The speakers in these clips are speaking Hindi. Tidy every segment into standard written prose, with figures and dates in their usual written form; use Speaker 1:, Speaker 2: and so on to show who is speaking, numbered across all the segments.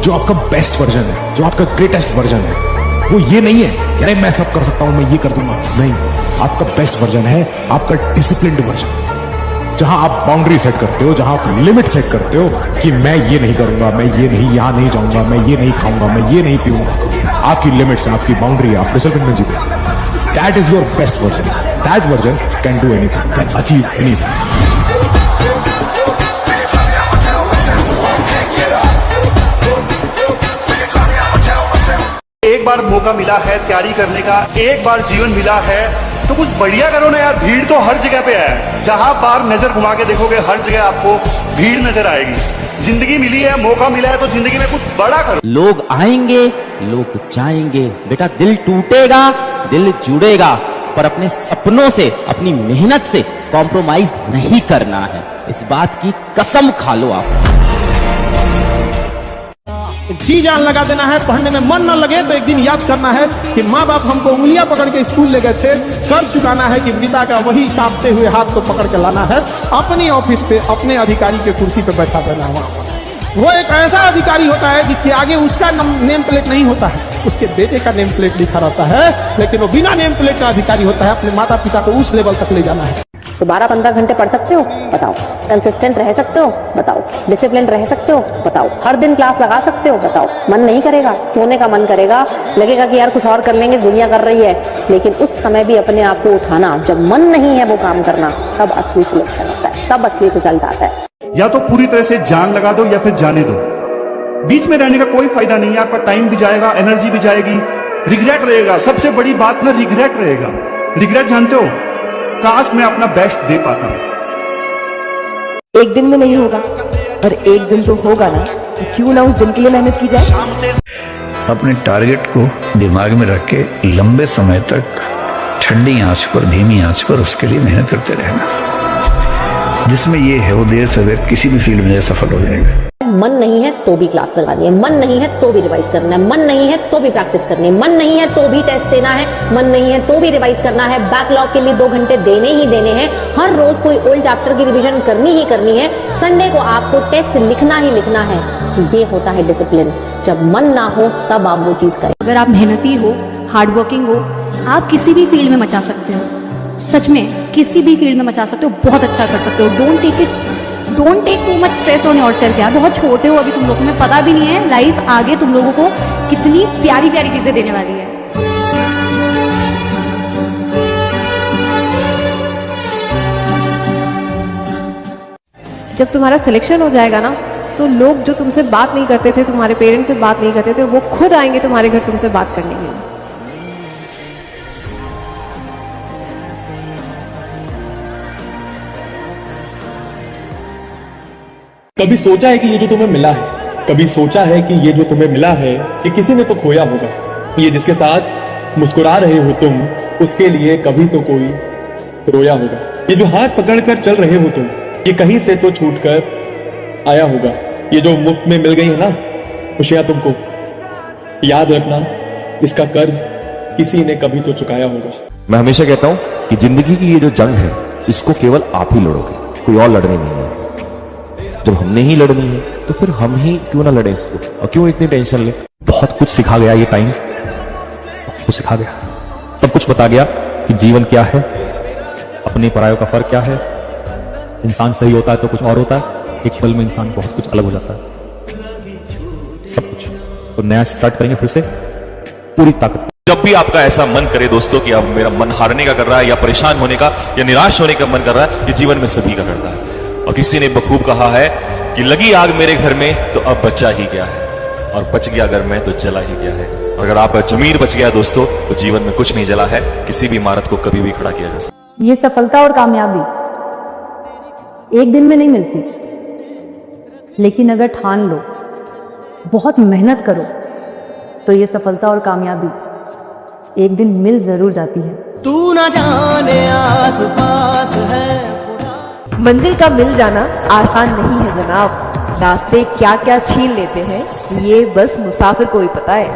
Speaker 1: जो आपका बेस्ट वर्जन है, जो आपका ग्रेटेस्ट वर्जन है, वो ये नहीं है कि अरे मैं सब कर सकता हूं, मैं ये कर दूंगा। नहीं, आपका बेस्ट वर्जन है आपका डिसिप्लिन्ड वर्जन, जहां आप बाउंड्री सेट करते हो, जहां आप लिमिट सेट करते हो कि मैं ये नहीं करूंगा, मैं ये नहीं, यहां नहीं जाऊंगा, मैं ये नहीं खाऊंगा, मैं ये नहीं पीऊंगा। आपकी लिमिट्स है, आपकी बाउंड्री है, आप डिसिप्लिन में जीते। That is your best version. That version can do anything, can achieve anything.
Speaker 2: एक बार मौका मिला है तैयारी करने का, एक बार जीवन मिला है तो कुछ बढ़िया करो ना यार। भीड़ तो हर जगह पे है, जहां बार नजर घुमा के देखोगे हर जगह आपको भीड़ नजर आएगी। जिंदगी मिली है, मौका मिला है तो जिंदगी में कुछ बड़ा करो।
Speaker 3: लोग आएंगे, लोग जाएंगे, बेटा दिल टूटेगा, दिल जुड़ेगा, पर अपने सपनों से, अपनी मेहनत से कॉम्प्रोमाइज नहीं करना है। इस बात की कसम खा लो आप।
Speaker 4: जी जान लगा देना है, पढ़ने में मन न लगे तो एक दिन याद करना है कि माँ बाप हमको उंगलियां पकड़ के स्कूल ले गए थे। कर्ज चुकाना है कि पिता का वही कांपते हुए हाथ को पकड़ के लाना है, अपनी ऑफिस पे अपने अधिकारी के कुर्सी पे बैठा देना है। वो एक ऐसा अधिकारी होता है जिसके आगे उसका नेम प्लेट नहीं होता है, उसके बेटे का नेम प्लेट लिखा रहता है, लेकिन वो बिना नेम प्लेट का अधिकारी होता है। अपने माता पिता को उस लेवल तक ले जाना है।
Speaker 5: तो 12-15 घंटे पढ़ सकते हो, बताओ। कंसिस्टेंट रह सकते हो, बताओ। डिसिप्लिन रह सकते हो, बताओ। हर दिन क्लास लगा सकते हो, बताओ। मन नहीं करेगा, सोने का मन करेगा, लगेगा कि यार कुछ और कर लेंगे, दुनिया कर रही है, लेकिन उस समय भी अपने आप को उठाना, जब मन नहीं है वो काम करना, तब असली सिलेक्शन होता है, तब असली रिजल्ट आता है।
Speaker 2: या तो पूरी तरह से जान लगा दो या फिर जाने दो। बीच में रहने का कोई फायदा नहीं है। आपका टाइम भी जाएगा, एनर्जी भी जाएगी, रिग्रेट रहेगा। सबसे बड़ी बात ना रिग्रेट रहेगा। रिग्रेट जानते हो, काश मैं अपना बेस्ट दे पाता।
Speaker 6: एक दिन में नहीं होगा, पर एक दिन तो होगा ना, तो क्यों ना उस दिन के लिए मेहनत की जाए।
Speaker 7: अपने टारगेट को दिमाग में रख के लंबे समय तक ठंडी आंच पर, धीमी आंच पर उसके लिए मेहनत करते रहना। जिसमें ये है वो देर से देर किसी भी फील्ड में सफल हो जाएगा।
Speaker 5: मन नहीं है तो भी क्लास लगानी है, मन नहीं है तो भी रिवाइज करना है, मन नहीं है तो भी प्रैक्टिस करनी है, मन नहीं है तो भी टेस्ट देना है, मन नहीं है तो भी रिवाइज करना है। बैकलॉग के लिए 2 घंटे देने ही देने हैं। हर रोज कोई ओल्ड चैप्टर की रिवीजन करनी ही करनी है। संडे को आपको टेस्ट लिखना ही लिखना है। ये होता है डिसिप्लिन। जब मन ना हो तब आप वो चीज करें।
Speaker 8: अगर आप मेहनती हो, हार्डवर्किंग हो, आप किसी भी फील्ड में मचा सकते हो। सच में किसी भी फील्ड में मचा सकते हो, बहुत अच्छा कर सकते हो। Don't take too much stress on yourself यार। बहुत छोटे हो अभी तुम लोग, तुम्हें पता भी नहीं है लाइफ आगे तुम लोगों को कितनी प्यारी प्यारी चीजें देने वाली है।
Speaker 6: जब तुम्हारा सिलेक्शन हो जाएगा ना, तो लोग जो तुमसे बात नहीं करते थे, तुम्हारे पेरेंट्स से बात नहीं करते थे, वो खुद आएंगे तुम्हारे घर तुमसे बात करने के लिए।
Speaker 4: कभी सोचा है कि ये जो तुम्हें मिला है, कभी सोचा है कि ये जो तुम्हें मिला है ये किसी ने तो खोया होगा। ये जिसके साथ मुस्कुरा रहे हो तुम, उसके लिए कभी तो कोई रोया होगा। ये जो हाथ पकड़कर चल रहे हो तुम, ये कहीं से तो छूटकर आया होगा। ये जो मुफ्त में मिल गई है ना खुशियां तुमको, याद रखना इसका कर्ज किसी ने कभी तो चुकाया होगा।
Speaker 1: मैं हमेशा कहता हूं कि जिंदगी की ये जो जंग है, इसको केवल आप ही लड़ोगे, कोई और लड़ने नहीं है। जब हमने ही लड़नी है तो फिर हम ही क्यों ना लड़े इसको, और क्यों इतनी टेंशन ले। बहुत कुछ सिखा गया ये टाइम, कुछ सिखा गया, सब कुछ बता गया कि जीवन क्या है, अपने परायों का फर्क क्या है। इंसान सही होता है तो कुछ और होता है, एक पल में इंसान बहुत कुछ अलग हो जाता है। सब कुछ तो नया स्टार्ट करेंगे फिर से पूरी ताकत।
Speaker 9: जब भी आपका ऐसा मन करे दोस्तों कि अब मेरा मन हारने का कर रहा है, या परेशान होने का, या निराश होने का मन कर रहा है, ये जीवन में सभी का करता है। और किसी ने बखूब कहा है कि लगी आग मेरे घर में तो अब बचा ही गया है, और बच गया अगर मैं तो जला ही गया है। और अगर आपका जमीर बच गया दोस्तों तो जीवन में कुछ नहीं जला है, किसी भी इमारत को कभी भी खड़ा किया जा सकता।
Speaker 6: ये सफलता और कामयाबी एक दिन में नहीं मिलती, लेकिन अगर ठान लो, बहुत मेहनत करो, तो ये सफलता और कामयाबी एक दिन मिल जरूर जाती है।
Speaker 3: तू ना जाने आस पास है।
Speaker 6: मंजिल का मिल जाना आसान नहीं है जनाब। रास्ते क्या क्या छीन लेते हैं ये बस मुसाफिर को ही पता है।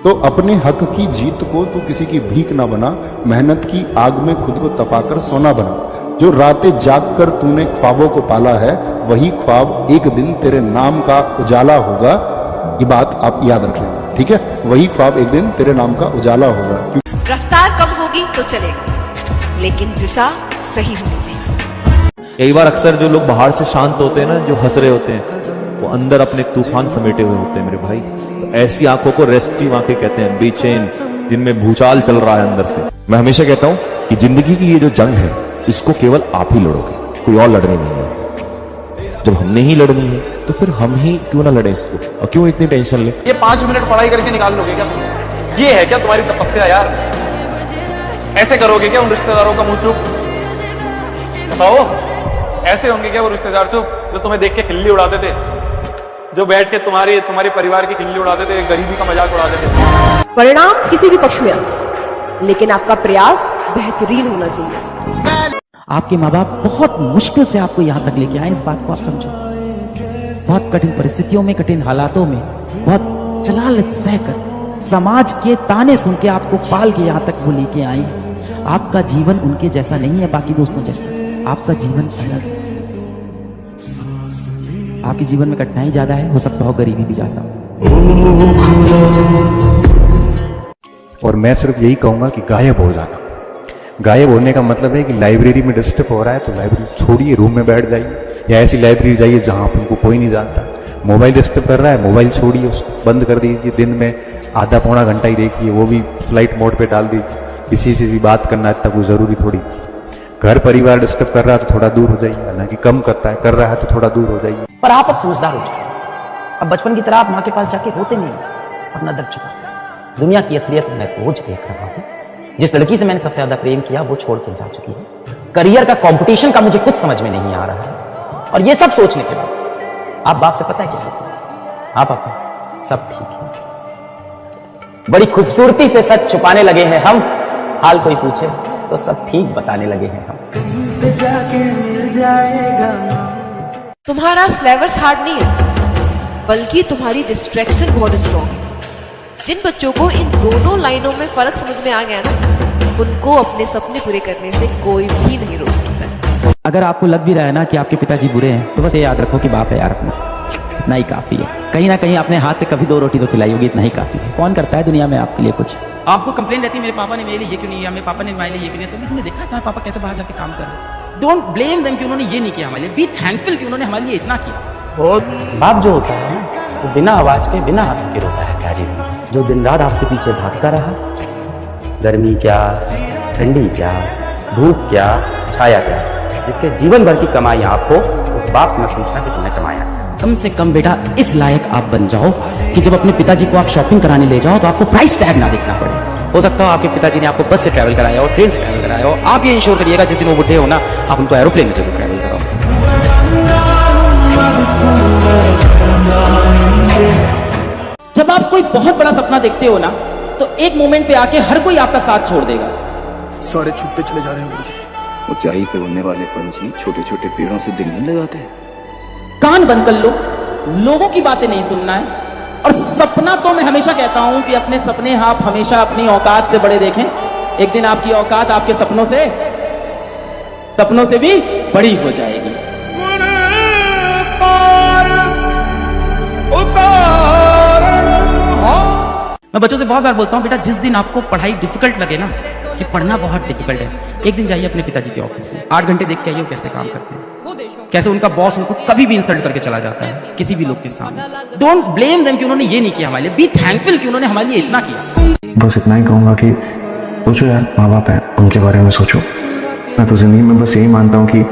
Speaker 10: तो अपने हक की जीत को तू किसी की भीख ना बना, मेहनत की आग में खुद को तपाकर सोना बना। जो रातें जाग कर तूने ख्वाबों को पाला है, वही ख्वाब एक दिन तेरे नाम का उजाला होगा। ये बात आप याद रख लेना, ठीक है। वही ख्वाब एक दिन तेरे नाम का उजाला होगा।
Speaker 11: रफ्तार कम होगी तो चलेगा, लेकिन दिशा सही होनी चाहिए।
Speaker 1: कई बार अक्सर जो लोग बाहर से शांत होते हैं ना, जो हंस रहे होते हैं, वो अंदर अपने तूफान समेटे हुए होते हैं मेरे भाई। तो ऐसी आंखों को रेस्टिव आंखें कहते हैं, बेचैन, जिनमें भूचाल चल रहा है अंदर से। मैं हमेशा कहता हूं कि जिंदगी की ये जो जंग है, इसको केवल आप ही लड़ोगे, कोई और लड़ने नहीं है। जब हमने ही लड़नी है तो फिर हम ही क्यों ना लड़े इसको, और क्यों इतनी टेंशन ले।
Speaker 12: ये 5 मिनट पढ़ाई करके निकाल लोगे क्या? ये है क्या तुम्हारी तपस्या यार? ऐसे करोगे क्या उन रिश्तेदारों का मुंह चुप? बताओ, ऐसे होंगे क्या वो रिश्तेदार चुप जो तुम्हें देख के खिल्ली उड़ाते थे, जो बैठ के तुम्हारे परिवार की खिल्ली उड़ाते थे, गरीबी का मजाक उड़ाते थे?
Speaker 11: परिणाम किसी भी पक्ष में आए, लेकिन आपका प्रयास बेहतरीन होना चाहिए।
Speaker 3: आपके माँ बाप बहुत मुश्किल से आपको यहाँ तक लेके आए, इस बात को आप समझो। बहुत कठिन परिस्थितियों में, कठिन हालातों में, बहुत जलालत सहकर, समाज के ताने सुन के आपको पाल के यहाँ तक वो लेके आई। आपका जीवन उनके जैसा नहीं है, बाकी दोस्तों जैसा। आपका जीवन अलग है। आपके जीवन में कठिनाई ज्यादा है, हो सकता हो गरीबी भी ज्यादा हो।
Speaker 13: और मैं सिर्फ यही कहूंगा कि गायब हो जाना। गायब होने का मतलब है कि लाइब्रेरी में डिस्टर्ब हो रहा है तो लाइब्रेरी छोड़िए, रूम में बैठ जाइए, या ऐसी लाइब्रेरी जाइए जहां आपको कोई नहीं जानता। मोबाइल डिस्टर्ब कर रहा है, मोबाइल छोड़िए, उसको बंद कर दीजिए। दिन में आधा पौना घंटा ही देखिए, वो भी फ्लाइट मोड पे डाल दीजिए। किसी से भी बात करना है तब वो जरूरी थोड़ी। घर परिवार डिस्टर्ब कर रहा है तो थोड़ा दूर हो जाइए, हालांकि कम कर रहा है तो थोड़ा दूर हो जाइए।
Speaker 3: पर आप अब समझदार हो चुके। अब बचपन की तरह आप माँ के पास जाके रोते नहीं, अपना दर्द चुका। दुनिया की असलियत मैं रोज देख रहा हूं। जिस लड़की से मैंने सबसे ज्यादा प्रेम किया वो छोड़ के जा चुकी है। करियर का कंपटीशन का मुझे कुछ समझ में नहीं आ रहा है। और ये सब सोचने के बाद आप बाप से पता है क्या? हाँ पापा, सब ठीक है। बड़ी खूबसूरती से सच छुपाने लगे हैं हम, हाल कोई पूछे तो सब ठीक बताने लगे हैं हम।
Speaker 11: तुम्हारा सिलेबस हार्ड नहीं है, बल्कि तुम्हारी डिस्ट्रैक्शन बहुत स्ट्रॉन्ग है। जिन बच्चों को इन दोनों लाइनों में फर्क समझ में आ गया ना, उनको अपने सपने पूरे करने से कोई भी नहीं रोक सकता।
Speaker 3: अगर आपको लग भी रहा है ना कि आपके पिताजी बुरे हैं, तो बस ये याद रखो कि बाप है यार अपना, इतना ही काफी है। कहीं ना कहीं अपने हाथ से कभी 2 रोटी तो खिलाई होगी, इतना ही काफी है। कौन करता है दुनिया में आपके लिए कुछ? आपको कंप्लेन रहती है मेरे पापा ने मेरे लिए ये क्यों नहीं किया, मेरे पापा ने मेरे लिए ये क्यों नहीं किया। तो तुमने देखा तुम्हारे पापा कैसे बाहर जाके काम कर रहे हैं। डोंट ब्लेम देम कि उन्होंने ये नहीं किया हमारे लिए, बी थैंकफुल कि उन्होंने हमारे लिए इतना किया। बाप जो होता है वो बिना आवाज के, बिना आंसू के रोता है प्यारी, जो दिन रात आपके पीछे भागता रहा, गर्मी क्या, ठंडी क्या, धूप क्या, छाया क्या, जिसके जीवन भर की कमाई आपको, उस बाप से मत पूछना कि तुमने कमाया क्या। कम से कम बेटा इस लायक आप बन जाओ कि जब अपने पिताजी को आप शॉपिंग कराने ले जाओ तो आपको प्राइस टैग ना देखना पड़े। हो सकता हो आपके पिताजी ने आपको बस से ट्रैवल कराया हो, ट्रेन से ट्रैवल कराया हो, आप ये इंश्योर करिएगा जिस दिन वो बुढ़े हो ना, आप उनको एरोप्लेन में जरूर ट्रैवल कराओ। जब आप कोई बहुत बड़ा सपना देखते हो ना, तो एक मोमेंट पे आके हर कोई आपका साथ छोड़ देगा।
Speaker 12: सारे छूटते चले जा रहे हैं मुझे। ऊंचाई पे उड़ने वाले पंछी छोटे छोटे पेड़ों से दिल नहीं लगाते।
Speaker 3: कान बंद कर लो, लोगों की बातें नहीं सुनना है। और सपना तो मैं हमेशा कहता हूं कि अपने सपने आप हमेशा अपनी औकात से बड़े देखें। एक दिन आपकी औकात आपके सपनों से भी बड़ी हो जाएगी। मैं बच्चों से बहुत बार बोलता हूं, बेटा जिस दिन आपको पढ़ाई डिफिकल्ट लगे ना, कि पढ़ना बहुत डिफिकल्ट है, एक दिन जाइए अपने पिताजी के ऑफिस में, 8 घंटे देख के आइए वो कैसे काम करते हैं, कैसे उनका बॉस उनको कभी भी इंसल्ट करके चला जाता है किसी भी लोग के सामने। डोंट ब्लेम देम कि उन्होंने ये नहीं किया हमारे लिए, बी थैंकफुल कि उन्होंने हमारे लिए इतना किया।
Speaker 13: बस इतना ही कहूंगा कि सोचो यार, माँ बाप है, उनके बारे में सोचो। मैं तो जिंदगी में बस यही मानता हूँ कि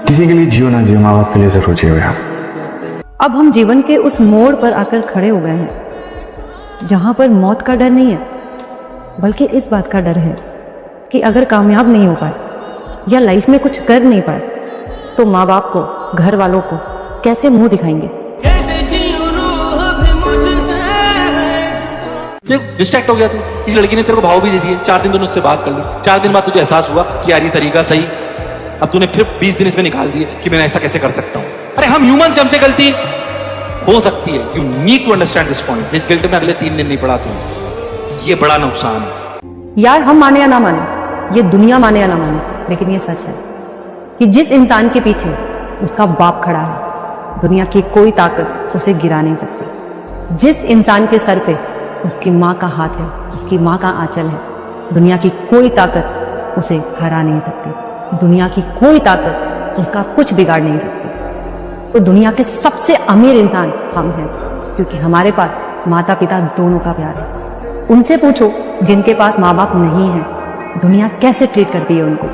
Speaker 13: किसी के लिए जियो ना जियो, माँ बाप के लिए जरूर जियो यार।
Speaker 6: अब हम जीवन के उस मोड़ पर आकर खड़े हो गए हैं जहां पर मौत का डर नहीं है, बल्कि इस बात का डर है कि अगर कामयाब नहीं हो पाए या लाइफ में कुछ कर नहीं पाए तो माँ बाप को, घर वालों को कैसे मुंह दिखाएंगे।
Speaker 12: डिस्ट्रैक्ट हो गया तू, किसी लड़की ने तेरे को भाव भी दे दिए, 4 दिन तूने उससे बात कर ली, 4 दिन बाद तुझे एहसास हुआ कि यार ये तरीका सही, अब तूने फिर 20 दिन इसमें निकाल दिए कि मैंने ऐसा कैसे कर सकता हूं। अरे हम ह्यूमन से, हमसे गलती हो सकती है। You need to understand this point. इस गिल्ट में अगले 3 दिन नहीं पड़ा तू, ये बड़ा नुकसान है।
Speaker 6: यार हम माने या ना माने, ये दुनिया माने या ना माने, लेकिन ये सच है कि जिस इंसान के पीछे उसका बाप खड़ा है, दुनिया की कोई ताकत उसे गिरा नहीं सकती। जिस इंसान के सर पे उसकी माँ का हाथ है, उसकी माँ का आंचल है, दुनिया की कोई ताकत उसे हरा नहीं सकती, दुनिया की कोई ताकत उसका कुछ बिगाड़ नहीं सकती। तो दुनिया के सबसे अमीर इंसान हम हैं, क्योंकि हमारे पास माता पिता दोनों का प्यार है। उनसे पूछो जिनके पास माँ बाप नहीं है, दुनिया कैसे ट्रीट करती है उनको,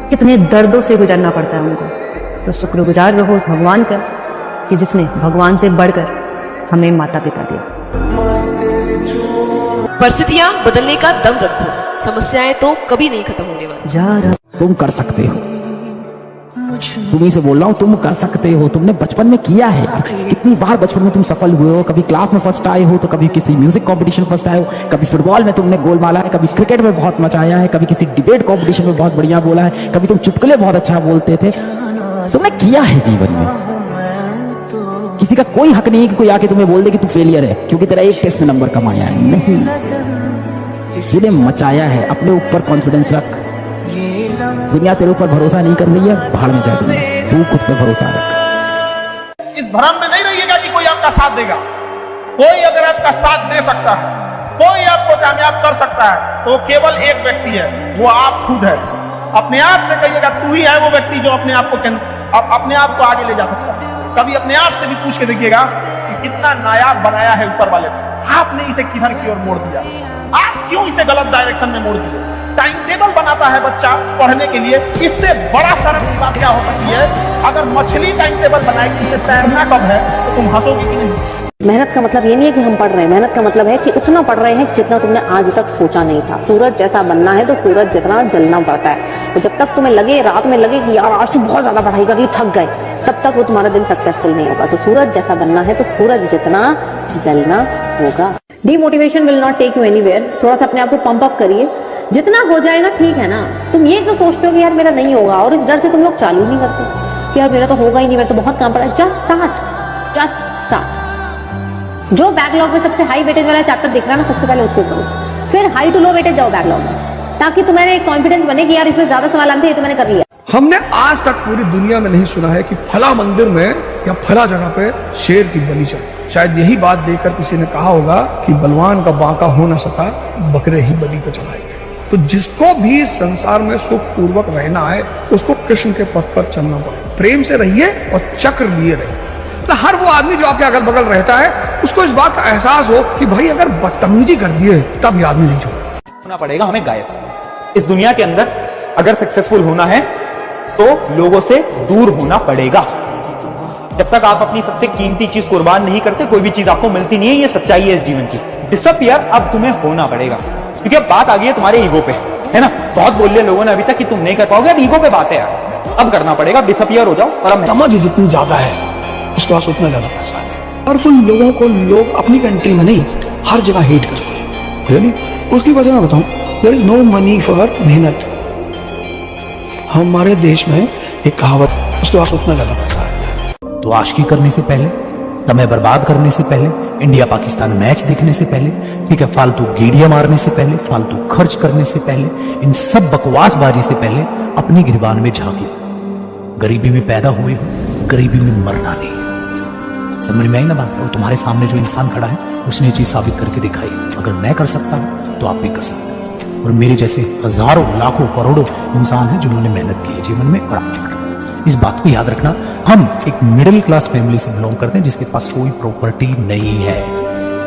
Speaker 6: कितने दर्दों से गुजरना पड़ता है उनको। तो शुक्रगुजार रहो उस भगवान का कि जिसने भगवान से बढ़कर हमें माता पिता दिया।
Speaker 11: परिस्थितियां बदलने का दम रखो, समस्याएं तो कभी नहीं खत्म होने वाली।
Speaker 3: तुम कर सकते हो, तुम्ही से बोल रहा हूँ, तुम कर सकते हो। तुमने बचपन में किया है यार, कितनी बार बचपन में तुम सफल हुए हो। कभी क्लास में फर्स्ट आए हो, तो कभी किसी म्यूजिक कंपटीशन फर्स्ट आए हो, कभी फुटबॉल में तुमने गोल मारा है, कभी क्रिकेट में बहुत मचाया है, कभी किसी डिबेट कंपटीशन में बहुत बढ़िया बोला है, कभी तुम चुटकुले बहुत अच्छा बोलते थे। तुमने किया है जीवन में। किसी का कोई हक नहीं है कि कोई आके तुम्हें बोल दे कि तू फेलियर है क्योंकि तेरा एक टेस्ट में नंबर कम आया है। नहीं, तूने मचाया है। अपने ऊपर कॉन्फिडेंस रख। दुनिया तेरे ऊपर भरोसा नहीं कर रही है, भाड़ में जा रही है, तू खुद पे भरोसा रख।
Speaker 14: इस भ्रम में नहीं रहिएगा कि कोई आपका साथ देगा। कोई अगर आपका साथ दे सकता है, कोई आपको कामयाब कर सकता है, तो केवल एक व्यक्ति है, वो आप खुद है। अपने आप से कहिएगा तू ही है वो व्यक्ति जो अपने आप को आगे ले जा सकता है। कभी अपने आप से भी पूछ के देखिएगा कि कितना नायाब बनाया है ऊपर वाले ने। आपने इसे किधर की ओर मोड़ दिया, आप क्यों इसे गलत डायरेक्शन में मोड़ दिए। टाइम टेबल बनाता है बच्चा पढ़ने के लिए, इससे बड़ा शर्म की बात क्या हो सकती है। अगर मछली टाइम टेबल बनाएगी कि तैरना कब है, तो तुम हंसोगी कि नहीं।
Speaker 5: मेहनत का मतलब ये नहीं है कि हम पढ़ रहे हैं, मेहनत का मतलब है कि उतना पढ़ रहे हैं जितना तुमने आज तक सोचा नहीं था। सूरज जैसा बनना है तो सूरज जितना जलना पड़ता है। तो जब तक तुम्हें लगे, रात में लगे कि यार आज तो बहुत ज्यादा पढ़ाई कर रही, थक गए, तब तक वो तुम्हारा दिन सक्सेसफुल नहीं होगा। तो सूरज जैसा बनना है तो सूरज जितना जलना होगा। Demotivation will not take you anywhere. थोड़ा सा अपने आप को पंप अप करिए, जितना हो जाएगा ठीक है ना। तुम ये क्यों सोचते हो कि यार मेरा नहीं होगा, और इस डर से तुम लोग चालू नहीं करते कि यार मेरा तो होगा ही नहीं, मेरा तो बहुत काम पड़ा है। Just start. जो बैकलॉग में सबसे हाई वेटेज वाला चैप्टर दिख रहा है ना, सबसे पहले उसको करो, फिर हाई टू लो वेटेज जाओ बैकलॉग में, ताकि तुम्हारे एक कॉन्फिडेंस बने कि यार इसमें ज्यादा सवाल आते हैं, ये तो मैंने कर लिया।
Speaker 14: हमने आज तक पूरी दुनिया में नहीं सुना है कि फला मंदिर में या फला जगह पे शेर की बलि चढ़ी। शायद यही बात देखकर किसी ने कहा होगा कि बलवान का बांका हो न सका, बकरे ही बलि पे चढ़ाए गए। तो जिसको भी संसार में सुख पूर्वक रहना है, उसको कृष्ण के पथ पर चलना पड़े। प्रेम से रहिए और चक्र लिए रहिए। हर वो आदमी जो आपके अगल बगल रहता है, उसको इस बात का एहसास हो कि भाई अगर बदतमीजी कर दिए तब ये आदमी नहीं छोड़ेगा।
Speaker 12: होना पड़ेगा हमें गायब। इस दुनिया के अंदर अगर सक्सेसफुल होना है तो लोगों से दूर होना पड़ेगा। जब तक आप अपनी सबसे कीमती चीज कुर्बान नहीं करते, कोई भी चीज आपको मिलती नहीं है। ये सच्चाई है इस जीवन की। डिसअपियर अब तुम्हें होना पड़ेगा, क्योंकि अब बात आ गई है तुम्हारे ईगो पे, है ना। बहुत बोल लिया लोगों ने अभी तक कि तुम नहीं कर पाओगे, अब ईगो पे बात है यार। अब करना पड़ेगा, डिसअपियर हो जाओ। और अब
Speaker 14: समझ जितनी ज्यादा है उसके पास उतना ज्यादा पैसा है। पावरफुल लोगों को लोग अपनी कंट्री में नहीं, हर जगह हेट करते हैं। रियली? उसकी वजह मैं बताऊं, there is no money for मेहनत। हमारे देश में एक कहावत, उसके पास उतना ज्यादा पैसा है।
Speaker 15: तो आशिकी करने से पहले, समय बर्बाद करने से पहले, इंडिया पाकिस्तान मैच देखने से पहले, ठीक है, फालतू गेड़ियां मारने से पहले, फालतू खर्च करने से पहले, इन सब बकवासबाजी से पहले अपनी गिरबान में झांक लो। गरीबी में पैदा हुए हो, गरीबी में मरना नहीं। समझ में आई ना बात? और तुम्हारे सामने जो इंसान खड़ा है, उसने ये चीज साबित करके दिखाई। अगर मैं कर सकता हूं तो आप भी कर सकते हैं। और मेरे जैसे हजारों, लाखों, करोड़ों इंसान हैं जिन्होंने मेहनत की है जीवन में, और आप इस बात को याद रखना। हम एक मिडिल क्लास फैमिली से बिलोंग करते हैं जिसके पास कोई प्रॉपर्टी नहीं है।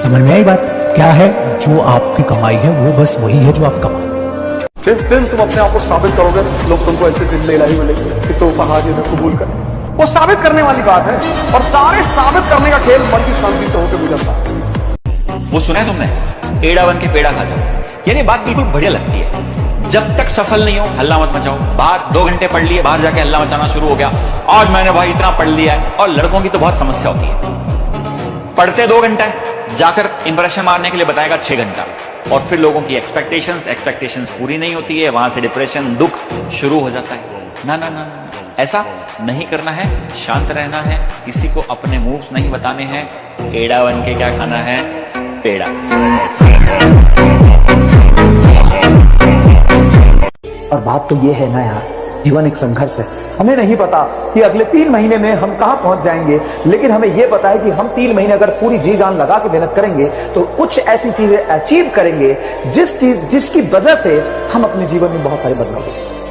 Speaker 15: समझ में आई बात? क्या है जो आपकी कमाई है, वो बस वही है जो आप कमाओ।
Speaker 14: जिस दिन तुम अपने आप को साबित करोगे, लोग तुमको ऐसे जिंदगी इलाही मिलेगी कि तो कहा कबूल कर। वो साबित करने वाली बात है, और सारे साबित करने का खेल मन की शांति से होकर गुजरता है।
Speaker 12: वो सुना है तुमने, एड़ा बन के पेड़ा खा जाओ। यानी बात बिल्कुल बढ़िया लगती है। जब तक सफल नहीं हो हल्ला मत मचाओ। बाहर 2 घंटे पढ़ लिए, बाहर जाके हल्ला मचाना शुरू हो गया, आज मैंने भाई इतना पढ़ लिया है। और लड़कों की तो बहुत समस्या होती है, पढ़ते 2 घंटा, जाकर इंप्रेशन मारने के लिए बताएगा 6 घंटा, और फिर लोगों की एक्सपेक्टेशंस पूरी नहीं होती है, वहां से डिप्रेशन, दुख शुरू हो जाता है। ना ना ना, ऐसा नहीं करना है, शांत रहना है, किसी को अपने मूव्स नहीं बताने हैं। एड़ा बन के क्या खाना है? पेड़ा।
Speaker 16: और बात तो ये है ना यार जीवन एक संघर्ष है। हमें नहीं पता कि अगले 3 महीने में हम कहां पहुंच जाएंगे, लेकिन हमें यह पता है कि हम 3 महीने अगर पूरी जी जान लगा के मेहनत करेंगे तो कुछ ऐसी चीजें अचीव करेंगे जिसकी वजह से हम अपने जीवन में बहुत सारे बदलाव देख सकते हैं।